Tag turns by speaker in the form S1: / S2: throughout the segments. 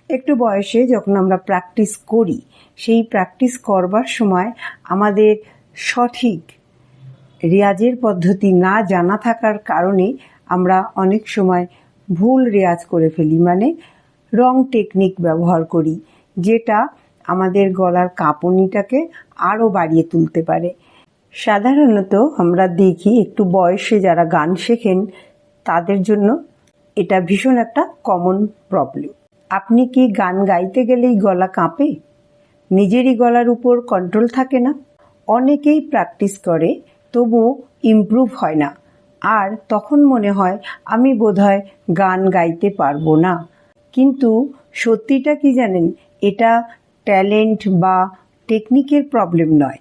S1: একটু বয়সে যখন আমরা প্র্যাকটিস করি, সেই প্র্যাকটিস করবার সময় আমাদের সঠিক রেয়াজের পদ্ধতি না জানা থাকার কারণে আমরা অনেক সময় ভুল রেয়াজ করে ফেলি, মানে রং টেকনিক ব্যবহার করি, যেটা আমাদের গলার কাঁপুনিটাকে আরও বাড়িয়ে তুলতে পারে। সাধারণত আমরা দেখি একটু বয়সে যারা গান শেখেন তাদের জন্য এটা ভীষণ একটা কমন প্রবলেম। আপনি কি গান গাইতে গেলেই গলা কাঁপে? নিজেরই গলার উপর কন্ট্রোল থাকে না? অনেকেই প্র্যাকটিস করে তবুও ইমপ্রুভ হয় না, আর তখন মনে হয় আমি বোধহয় গান গাইতে পারবো না। কিন্তু সত্যিটা কি জানেন, এটা ট্যালেন্ট বা টেকনিকের প্রবলেম নয়,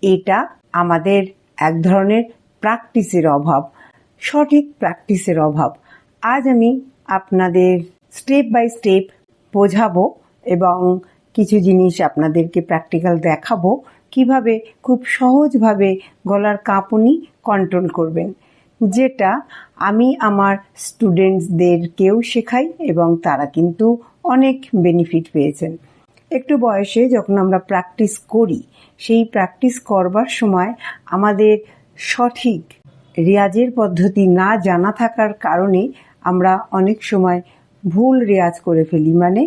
S1: এটা আমাদের এক ধরনের প্র্যাকটিসের অভাব, সঠিক প্র্যাকটিসের অভাব। আজ আমি আপনাদের স্টেপ বাই স্টেপ বোঝাবো এবং কিছু জিনিস আপনাদেরকে প্র্যাকটিক্যাল দেখাবো কিভাবে খুব সহজভাবে গলার কাঁপুনি কন্ট্রোল করবেন, যেটা আমি আমার স্টুডেন্টসদেরকেও শেখাই এবং তারা কিন্তু অনেক বেনিফিট পেয়েছেন। একটু বয়সে যখন আমরা প্র্যাকটিস করি, সেই প্র্যাকটিস করবার সময় আমাদের সঠিক রেয়াজের পদ্ধতি না জানা থাকার কারণে আমরা অনেক সময় ভুল রেয়াজ করে ফেলি, মানে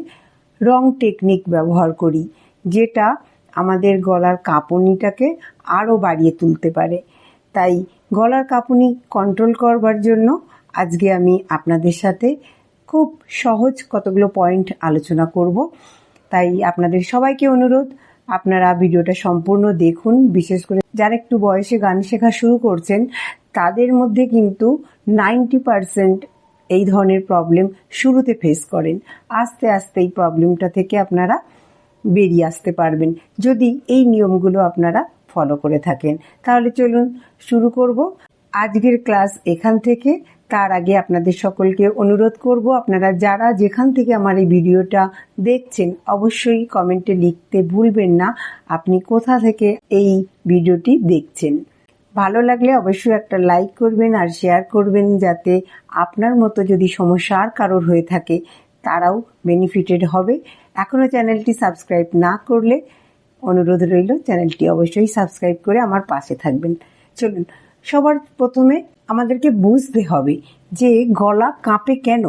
S1: রং টেকনিক ব্যবহার করি, যেটা আমাদের গলার কাঁপুনিটাকে আরও বাড়িয়ে তুলতে পারে। তাই গলার কাঁপুনি কন্ট্রোল করবার জন্য আজকে আমি আপনাদের সাথে খুব সহজ কতগুলো পয়েন্ট আলোচনা করব। তাই আপনাদের সবাইকে অনুরোধ, আপনারা ভিডিওটা সম্পূর্ণ দেখুন। বিশেষ করে যারা একটু বয়সে গান শেখা শুরু করছেন তাদের মধ্যে কিন্তু 90% এই ধরনের প্রবলেম শুরুতে ফেস করেন। আস্তে আস্তে এই প্রবলেমটা থেকে আপনারা বেরিয়ে আসতে পারবেন যদি এই নিয়মগুলো আপনারা ফলো করে থাকেন। তাহলে চলুন শুরু করব আজকের ক্লাস এখান থেকে। তার আগে আপনাদের সকলকে অনুরোধ করব, আপনারা যারা যেখান থেকে আমার এই ভিডিওটা দেখছেন অবশ্যই কমেন্টে লিখতে ভুলবেন না আপনি কোথা থেকে এই ভিডিওটি দেখছেন। ভালো লাগলে অবশ্যই একটা লাইক করবেন আর শেয়ার করবেন, যাতে আপনার মতো যদি সমস্যা আর কারোর হয়ে থাকে তারাও বেনিফিটেড হবে। এখনও চ্যানেলটি সাবস্ক্রাইব না করলে অনুরোধ রইল চ্যানেলটি অবশ্যই সাবস্ক্রাইব করে আমার পাশে থাকবেন। চলুন, সবার প্রথমে আমাদেরকে বুঝতে হবে যে গলা কাঁপে কেন।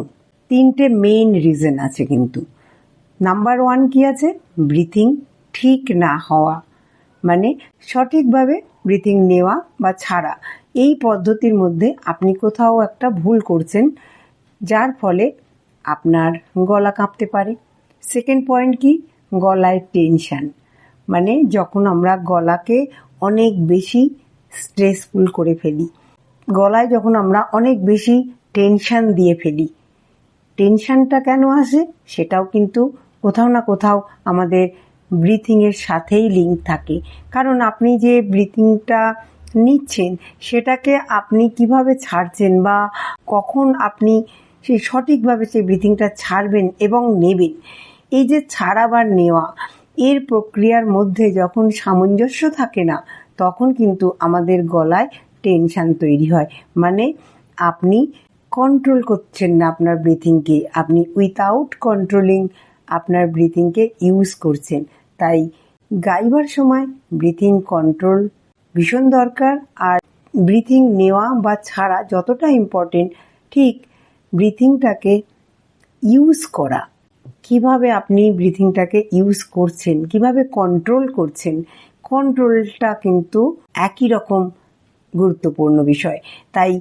S1: 3টে মেইন রিজন আছে কিন্তু। নাম্বার 1 কি আছে? ব্রিথিং ঠিক না হওয়া, মানে সঠিকভাবে ব্রিথিং নেওয়া বা ছাড়া, এই পদ্ধতির মধ্যে আপনি কোথাও একটা ভুল করছেন, যার ফলে আপনার গলা কাঁপতে পারে। সেকেন্ড পয়েন্ট কি? গলায় টেনশন, মানে যখন আমরা গলাকে অনেক বেশি স্ট্রেসফুল করে ফেলি, গলায় যখন আমরা অনেক বেশি টেনশন দিয়ে ফেলি। টেনশনটা কেন আসে সেটাও কিন্তু কোথাও না কোথাও আমাদের ব্রিথিংয়ের সাথেই লিঙ্ক থাকে। কারণ আপনি যে ব্রিথিংটা নিচ্ছেন সেটাকে আপনি কিভাবে ছাড়ছেন বা কখন আপনি সেই সঠিকভাবে সেই ব্রিথিংটা ছাড়বেন এবং নেবেন, এই যে ছাড়া বা নেওয়া, এর প্রক্রিয়ার মধ্যে যখন সামঞ্জস্য থাকে না তখন কিন্তু আমাদের গলায় টেনশন তৈরি হয়। মানে আপনি কন্ট্রোল করছেন না আপনার ব্রিথিংকে, আপনি উইথাউট কন্ট্রোলিং আপনার ব্রিথিংকে ইউজ করছেন। তাই গাইবার সময় ব্রিথিং কন্ট্রোল ভীষণ দরকার। আর ব্রিথিং নেওয়া বা ছাড়া যতটা ইম্পর্টেন্ট, ঠিক ব্রিথিংটাকে ইউজ করা, কিভাবে আপনি ব্রিথিংটাকে ইউজ করছেন, কিভাবে কন্ট্রোল করছেন, কন্ট্রোলটা কিন্তু একই রকম গুরুত্বপূর্ণ বিষয়। তাই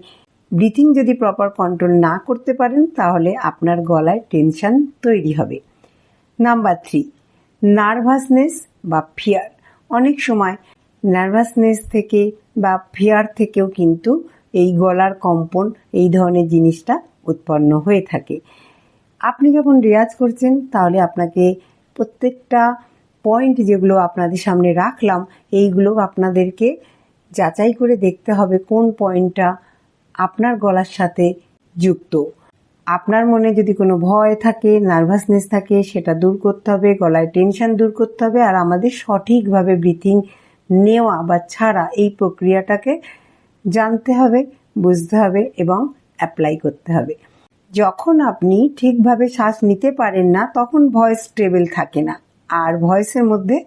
S1: ব্রিথিং যদি প্রপার কন্ট্রোল না করতে পারেন তাহলে আপনার গলায় টেনশন তৈরি হবে। নাম্বার 3, নার্ভাসনেস বা ফিয়ার। অনেক সময় নার্ভাসনেস থেকে বা ফিয়ার থেকেও কিন্তু এই গলার কম্পন, এই ধরনের জিনিসটা উৎপন্ন হয়ে থাকে। আপনি যখন রেয়াজ করছেন তাহলে আপনাকে প্রত্যেকটা পয়েন্ট যেগুলো আপনাদের সামনে রাখলাম এইগুলো আপনাদেরকে যাচাই করে দেখতে হবে কোন পয়েন্টটা আপনার গলার সাথে যুক্ত। আপনার মনে যদি কোনো ভয় থাকে, নার্ভাসনেস থাকে, সেটা দূর করতে হবে, গলায় টেনশন দূর করতে হবে, আর আমাদের সঠিকভাবে ব্রিথিং নেওয়া বা ছাড়া এই প্রক্রিয়াটাকে জানতে হবে, বুঝতে হবে এবং অ্যাপ্লাই করতে হবে। যখন আপনি ঠিকভাবে শ্বাস নিতে পারেন না তখন ভয়েস স্টেবল থাকে না, আর ভয়েসের মধ্যে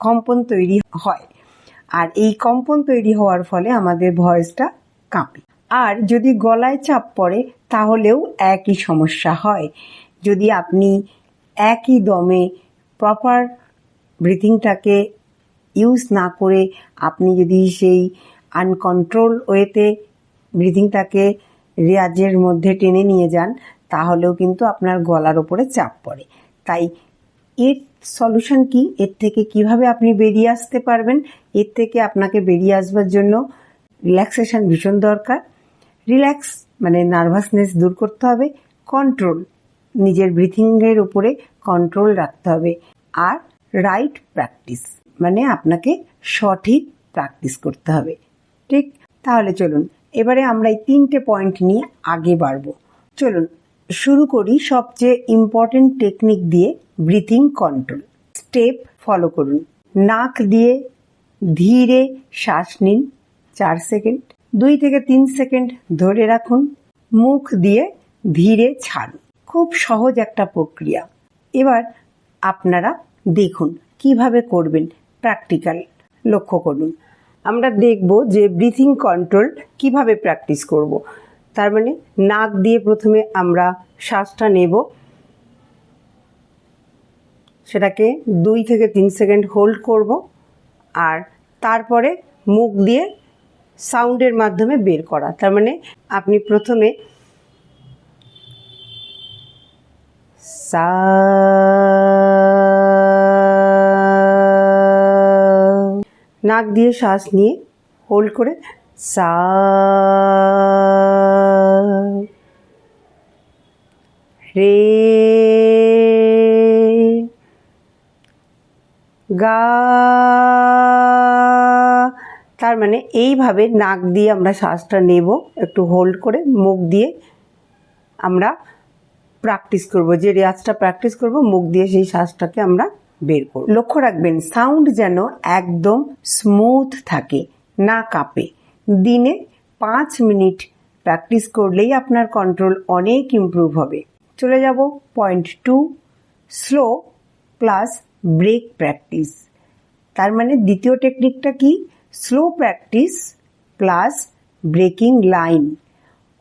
S1: কম্পন তৈরি হয়, আর এই কম্পন তৈরি হওয়ার ফলে আমাদের ভয়েসটা কাঁপে। আর যদি গলায় চাপ পড়ে তাহলেও একই সমস্যা হয়। যদি আপনি একই দমে প্রপার ব্রিথিংটাকে ইউজ না করে আপনি যদি সেই আনকন্ট্রোল ওয়েতে ব্রিথিংটাকে রেয়াজের মধ্যে টেনে নিয়ে যান তাহলেও কিন্তু আপনার গলার ওপরে চাপ পড়ে। তাই এর সলিউশন কি, এর থেকে কিভাবে আপনি বেরিয়ে আসতে পারবেন? এর থেকে আপনাকে বেরিয়ে আসবার জন্য রিল্যাক্সেশন ভীষণ দরকার। রিল্যাক্স মানে নার্ভাসনেস দূর করতে হবে, কন্ট্রোল, নিজের ব্রিথিংয়ের উপরে কন্ট্রোল রাখতে হবে, আর রাইট প্র্যাকটিস মানে আপনাকে সঠিক প্র্যাকটিস করতে হবে। ঠিক, তাহলে চলুন এবারে আমরা এই 3টে পয়েন্ট নিয়ে আগে বাড়বো। চলুন শুরু করি সবচেয়ে ইম্পর্টেন্ট টেকনিক দিয়ে, ব্রিথিং কন্ট্রোল। স্টেপ ফলো করুন। নাক দিয়ে ধীরে শ্বাস নিন 4 সেকেন্ড, 2 থেকে 3 সেকেন্ড ধরে রাখুন, মুখ দিয়ে ধীরে ছাড়ুন। খুব সহজ একটা প্রক্রিয়া। এবার আপনারা দেখুন কিভাবে করবেন, প্র্যাকটিক্যাল লক্ষ্য করুন। আমরা দেখব যে ব্রিথিং কন্ট্রোল কিভাবে প্র্যাকটিস করব। তার মানে নাক দিয়ে প্রথমে আমরা শ্বাসটা নেব, সেটাকে 2 থেকে 3 সেকেন্ড হোল্ড করব, আর তারপরে মুখ দিয়ে সাউন্ডের মাধ্যমে বের করা। তার মানে আপনি প্রথমে সা, নাক দিয়ে শ্বাস নিয়ে হোল্ড করে সা, রে, গা। তার মানে এইভাবে নাক দিয়ে আমরা শ্বাসটা নেব, একটু হোল্ড করে মুখ দিয়ে আমরা প্র্যাকটিস করব, যে রেয়াজটা প্র্যাকটিস করব মুখ দিয়ে সেই শ্বাসটাকে আমরা বের করব। লক্ষ্য রাখবেন সাউন্ড যেন একদম স্মুথ থাকে, না কাঁপে। দিনে 5 মিনিট প্র্যাকটিস করলেই আপনার কন্ট্রোল অনেক ইমপ্রুভ হবে। চলে যাব point 2, slow plus break practice. তার মানে দ্বিতীয় টেকনিকটা কি? Slow practice plus breaking line.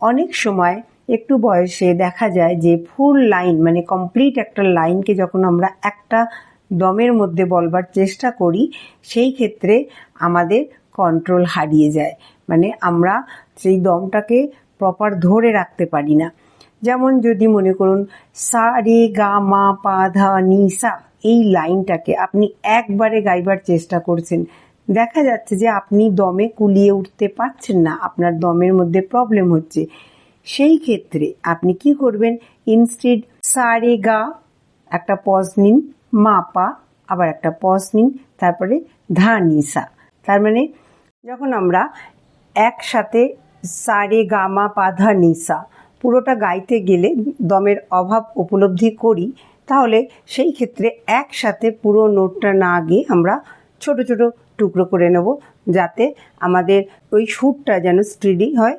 S1: অনেক সময় একটু বয়সে দেখা যায় যে ফুল লাইন মানে কমপ্লিট একটা লাইনকে যখন আমরা একটা দমের মধ্যে বলবার চেষ্টা করি সেই ক্ষেত্রে আমাদের কন্ট্রোল হারিয়ে যায়, মানে আমরা সেই দমটাকে প্রপার ধরে রাখতে পারি না। যেমন যদি মনে করুন সা রে গা মা পা ধা নি সা, এই লাইনটাকে আপনি একবারে গাইবার চেষ্টা করছেন, দেখা যাচ্ছে যে আপনি দমে কুলিয়ে উঠতে পারছেন না, আপনার দমের মধ্যে প্রবলেম হচ্ছে। সেই ক্ষেত্রে আপনি কি করবেন, ইনস্টেড সা রে গা একটা পজ নিন, মা পা আবার একটা পজ নিন, তারপরে ধা নি সা। তার মানে যখন আমরা একসাথে সা রে গা মা পা ধা নি সা পুরোটা গাইতে গেলে দমের অভাব উপলব্ধি করি, তাহলে সেই ক্ষেত্রে একসাথে পুরো নোটটা না গিয়ে আমরা ছোট ছোট টুকরো করে নেব, যাতে আমাদের ওই সুরটা যেন স্টেডি হয়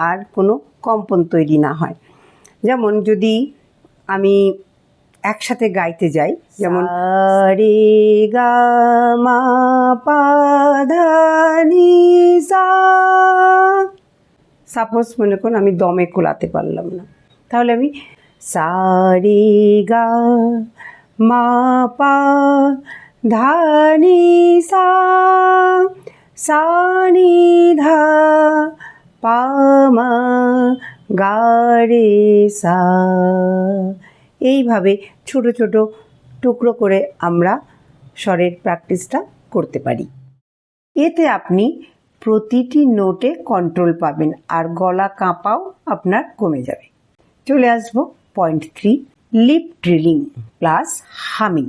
S1: আর কোনো কম্পন তৈরি না হয়। যেমন যদি আমি একসাথে গাইতে যাই, যেমন রে গা মা পা ধা নি সা, সাপোজ মনে করুন আমি দমে কোলাতে পারলাম না, তাহলে আমি সা রে গা মা পা ধা নি সা, সা নি ধা পা মা গা রে সা। এইভাবে ছোট ছোট টুকরো করে আমরা স্বরের প্র্যাকটিসটা করতে পারি। এতে আপনি প্রতিটি নোটে কন্ট্রোল পাবেন আর গলা কাঁপাও আপনার কমে যাবে। চলে আসবো point 3, lip drilling plus humming.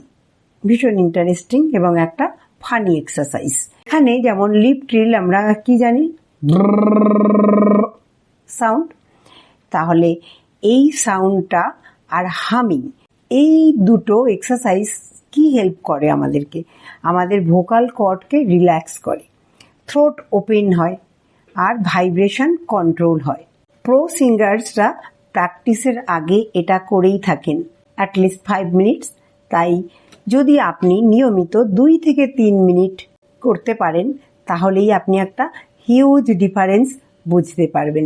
S1: ভীষণ ইন্টারেস্টিং এবং একটা ফানি এক্সারসাইজ। এখানে যেমন লিপ ড্রিল আমরা কি জানি, সাউন্ড, তাহলে এই সাউন্ডটা আর হামিং, এই দুটো এক্সারসাইজ কি হেল্প করে আমাদেরকে, আমাদের ভোকাল কর্ডকে রিল্যাক্স করে, থ্রোট ওপেন হয় আর ভাইব্রেশন কন্ট্রোল হয়। প্রো সিঙ্গার্সরা প্র্যাকটিসের আগে এটা করেই থাকেন অ্যাটলিস্ট 5 মিনিটস। তাই যদি আপনি নিয়মিত 2 থেকে 3 মিনিট করতে পারেন তাহলেই আপনি একটা হিউজ ডিফারেন্স বুঝতে পারবেন।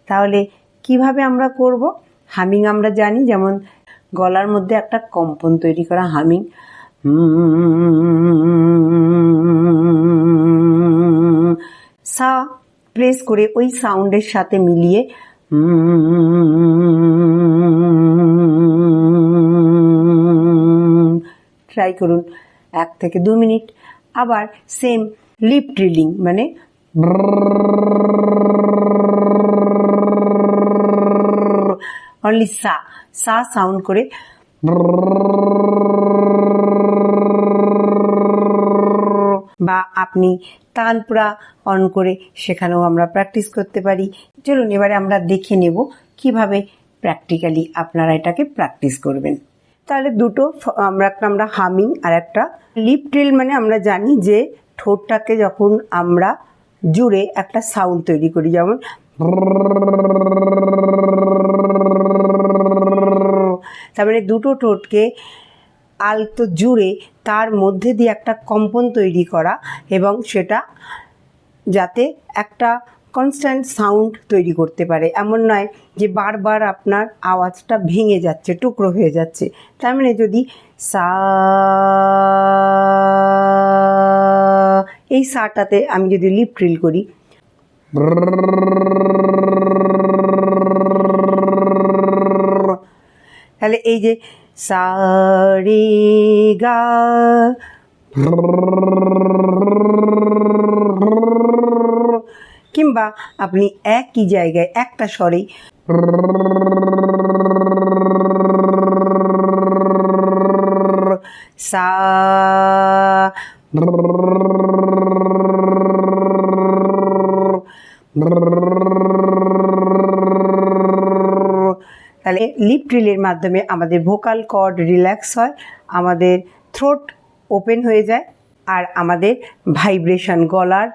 S1: তাহলে কিভাবে আমরা করব? হামিং আমরা জানি, যেমন গলার মধ্যে একটা কম্পন তৈরি করা হামিং, সা প্লেস করে ওই সাউন্ডের সাথে মিলিয়ে ট্রাই করুন 1 থেকে 2 মিনিট। আবার সেম লিপ ট্রিলিং, মানে অনলি সা সা সাউন্ড করে বা আপনি তানপুরা অন করে সেখানেও আমরা প্র্যাকটিস করতে পারি। চলুন এবারে আমরা দেখে নেব কিভাবে প্র্যাকটিক্যালি আপনারা এটাকে প্র্যাকটিস করবেন। তাহলে দুটো আমরা হামিং আর একটা লিপ ট্রিল, মানে আমরা জানি যে ঠোঁটটাকে যখন আমরা জুড়ে একটা সাউন্ড তৈরি করি, যেমন তার মানে দুটো ঠোঁটকে আলতো জুড়ে তার মধ্যে দিয়ে একটা কম্পন তৈরি করা, এবং সেটা যাতে একটা কনস্ট্যান্ট সাউন্ড তৈরি করতে পারে, এমন নয় যে বারবার আপনার আওয়াজটা ভেঙে যাচ্ছে, টুকরো হয়ে যাচ্ছে। তার মানে যদি সা, এই সাটাতে আমি যদি লিপ ট্রিল করি, তাহলে এই যে সা রে গা, কিংবা আপনি একই জায়গায় একটা স্বরেই সা, তাহলে লিপ ট্রিলের মাধ্যমে আমাদের ভোকাল কর্ড রিল্যাক্স হয়, আমাদের থ্রোট ওপেন হয়ে যায়, আর আমাদের ভাইব্রেশন, গলার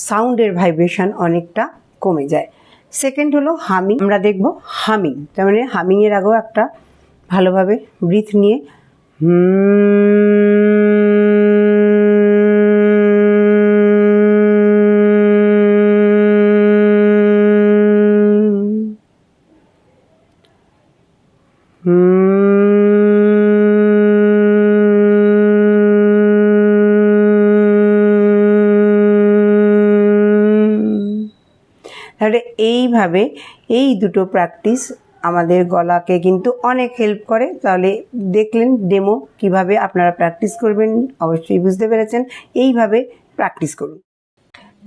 S1: সাউন্ডের ভাইব্রেশন অনেকটা কমে যায়। সেকেন্ড হলো হামিং। আমরা দেখব হামিং, তার মানে হামিংয়ের আগেও একটা ভালোভাবে ব্রিথ নিয়ে তাহলে এইভাবে এই দুটো প্র্যাকটিস আমাদের গলাকে কিন্তু অনেক হেল্প করে। তাহলে দেখলেন ডেমো, কিভাবে আপনারা প্র্যাকটিস করবেন অবশ্যই বুঝতে পেরেছেন। এইভাবে প্র্যাকটিস করুন।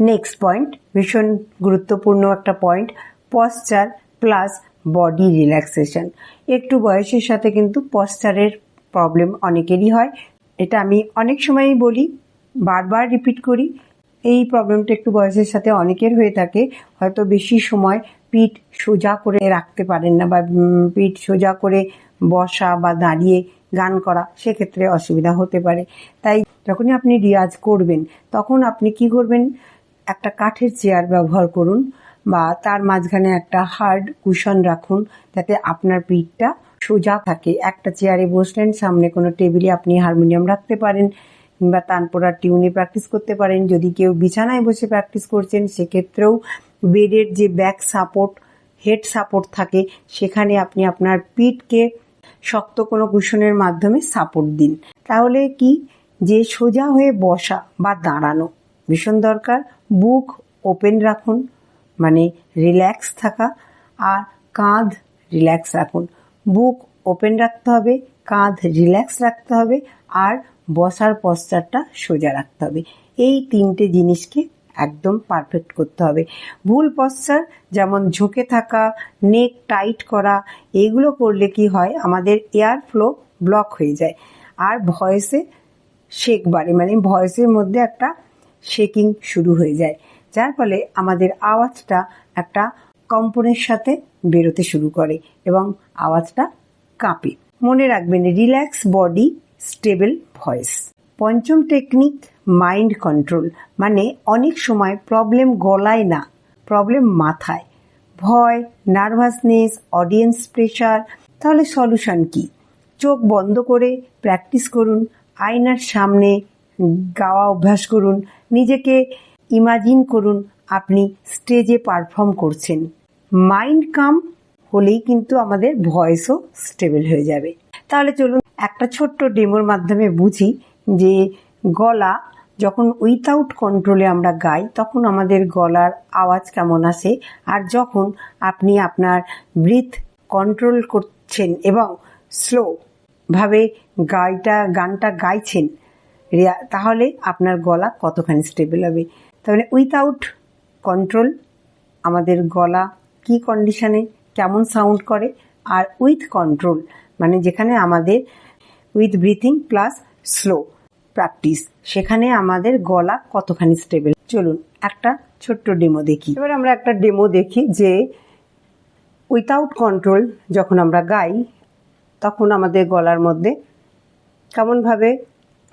S1: নেক্সট পয়েন্ট, ভীষণ গুরুত্বপূর্ণ একটা point, posture plus body relaxation. একটু বয়সের সাথে কিন্তু পশ্চারের প্রবলেম অনেকেরই হয়, এটা আমি অনেক সময়ই বলি, বারবার রিপিট করি। এই প্রবলেমটা একটু বয়সের সাথে অনেকের হয়ে থাকে, হয়তো বেশি সময় পিঠ সোজা করে রাখতে পারেন না, বা পিঠ সোজা করে বসা বা দাঁড়িয়ে গান করা, সেক্ষেত্রে অসুবিধা হতে পারে। তাই যখনই আপনি রিয়াজ করবেন তখন আপনি কি করবেন, একটা কাঠের চেয়ার ব্যবহার করুন, বা তার মাঝখানে একটা হার্ড কুশন রাখুন, যাতে আপনার পিঠটা সোজা থাকে। একটা চেয়ারে বসলেন, সামনে কোনো টেবিলে আপনি হারমোনিয়াম রাখতে পারেন, কিংবা তানপুরার টিউনে প্র্যাকটিস করতে পারেন। যদি কেউ বিছানায় বসে প্র্যাকটিস করছেন, সেক্ষেত্রেও বেডের যে ব্যাক সাপোর্ট, হেড সাপোর্ট থাকে, সেখানে আপনি আপনার পিঠকে শক্ত কোনো কুশনের মাধ্যমে সাপোর্ট দিন। তাহলে কি, যে সোজা হয়ে বসা বা দাঁড়ানো ভীষণ দরকার। বুক ওপেন রাখুন, মানে রিল্যাক্স থাকা, আর কাঁধ রিল্যাক্স রাখুন। বুক ওপেন রাখতে হবে, কাঁধ রিল্যাক্স রাখতে হবে, আর বসার পশ্চারটা সোজা রাখতে হবে। এই তিনটে জিনিসকে একদম পারফেক্ট করতে হবে। ভুল পশ্চার, যেমন ঝুঁকে থাকা, নেক টাইট করা, এগুলো করলে কি হয়, আমাদের এয়ার ফ্লো ব্লক হয়ে যায়, আর ভয়েসে শেক বাড়ে, মানে ভয়েসের মধ্যে একটা শেকিং শুরু হয়ে যায়, যার ফলে আমাদের আওয়াজটা একটা কম্পনের সাথে বেরোতে শুরু করে এবং আওয়াজটা কাঁপে। মনে রাখবেন, রিল্যাক্স বডি, স্টেবল ভয়েস। পঞ্চম টেকনিক, মাইন্ড কন্ট্রোল। মানে অনেক সময় প্রবলেম গলায় না, প্রবলেম মাথায়। ভয়, নার্ভাসনেস, অডিয়েন্স প্রেশার, তাহলে সলিউশন কি? চোখ বন্ধ করে প্র্যাকটিস করুন, আয়নার সামনে গাওয়া অভ্যাস করুন, নিজেকে ইমাজিন করুন আপনি স্টেজে পারফর্ম করছেন। মাইন্ড কাম হলেই কিন্তু আমাদের ভয়েসও স্টেবল হয়ে যাবে। তাহলে চলুন একটা ছোট্ট ডেমোর মাধ্যমে বুঝি যে গলা যখন উইথাউট কন্ট্রোলে আমরা গাই তখন আমাদের গলার আওয়াজ কেমন আসে, আর যখন আপনি আপনার ব্রিথ কন্ট্রোল করছেন এবং স্লো ভাবে গানটা গাইছেন তাহলে আপনার গলা কতখানি স্টেবল হবে। তাহলে উইথাউট কন্ট্রোল আমাদের গলা কি কন্ডিশনে কেমন সাউন্ড করে, আর উইথ কন্ট্রোল মানে যেখানে আমাদের with breathing plus slow practice সেখানে আমাদের গলা কতখানি স্টেবল। চলুন একটা ছোট্ট ডেমো দেখি। এবার আমরা একটা ডেমো দেখি যে উইথাউট কন্ট্রোল যখন আমরা গাই তখন আমাদের গলার মধ্যে কেমনভাবে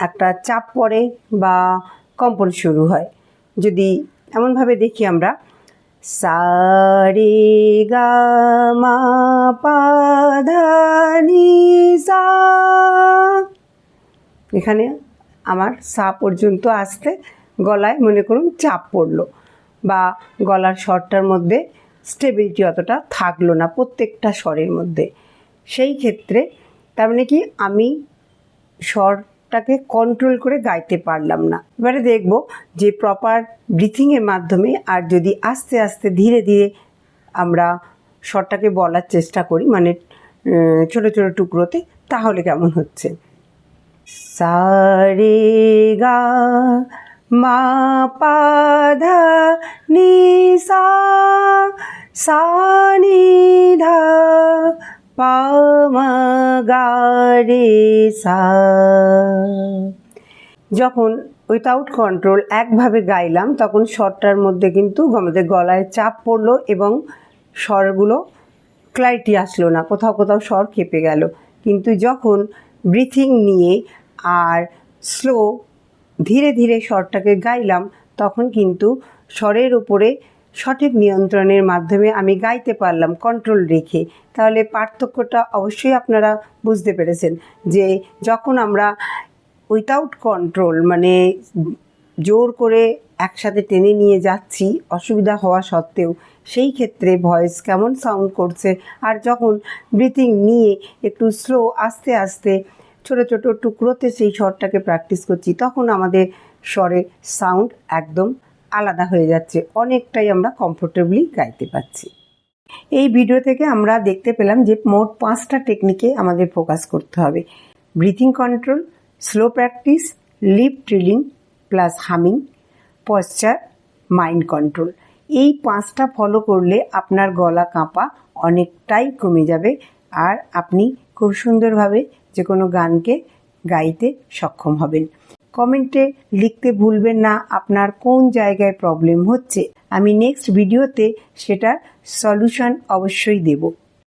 S1: একটা চাপ পড়ে বা কম্পন শুরু হয়। যদি এমনভাবে দেখি আমরা সা রে গা মা পা ধা নি সা, এখানে আমার সা পর্যন্ত আসতে গলায় মনে করুন চাপ পড়লো বা গলার স্বরটার মধ্যে স্টেবিলিটি অতটা থাকলো না প্রত্যেকটা স্বরের মধ্যে। সেই ক্ষেত্রে তার মানে কি আমি স্বরটাকে কন্ট্রোল করে গাইতে পারলাম না। এবারে দেখব যে প্রপার ব্রিথিংয়ের মাধ্যমে আর যদি আস্তে আস্তে ধীরে ধীরে আমরা স্বরটাকে বলার চেষ্টা করি মানে ছোট ছোট টুকরোতে তাহলে কেমন হচ্ছে। সা রে গা মা পা ধা নি সা, সা নি ধা পা মা গা রে সা। যখন উইথাউট কন্ট্রোল একভাবে গাইলাম তখন স্বরটার মধ্যে কিন্তু আমাদের গলায় চাপ পড়লো এবং স্বরগুলো ক্ল্যারিটি আসলো না, কোথাও কোথাও স্বর কেঁপে গেল। কিন্তু যখন ব্রিথিং নিয়ে আর স্লো ধীরে ধীরে স্বরটাকে গাইলাম তখন কিন্তু স্বরের উপরে সঠিক নিয়ন্ত্রণের মাধ্যমে আমি গাইতে পারলাম কন্ট্রোল রেখে। তাহলে পার্থক্যটা অবশ্যই আপনারা বুঝতে পেরেছেন যে যখন আমরা উইথাউট কন্ট্রোল মানে জোর করে একসাথে টেনে নিয়ে যাচ্ছি অসুবিধা হওয়া সত্ত্বেও সেই ক্ষেত্রে ভয়েস কেমন সাউন্ড করছে, আর যখন ব্রিথিং নিয়ে একটু স্লো আস্তে আস্তে ছোট ছোট টুকরোতে সেই স্বরটাকে প্র্যাকটিস করছি তখন আমাদের স্বরের সাউন্ড একদম আলাদা হয়ে যাচ্ছে, অনেকটাই আমরা কমফোর্টেবলি গাইতে পারছি। এই ভিডিও থেকে আমরা দেখতে পেলাম যে মোট 5টা টেকনিকে আমাদের ফোকাস করতে হবে: breathing control, slow practice, lip trilling plus humming, posture, mind control. এই 5টা ফলো করলে আপনার গলা কাঁপা অনেকটাই কমে যাবে আর আপনি খুব সুন্দরভাবে যে কোনো গানকে গাইতে সক্ষম হবেন। কমেন্টে লিখতে ভুলবেন না আপনার কোন জায়গায় প্রবলেম হচ্ছে, আমি নেক্সট ভিডিওতে সেটার সলিউশন অবশ্যই দেব।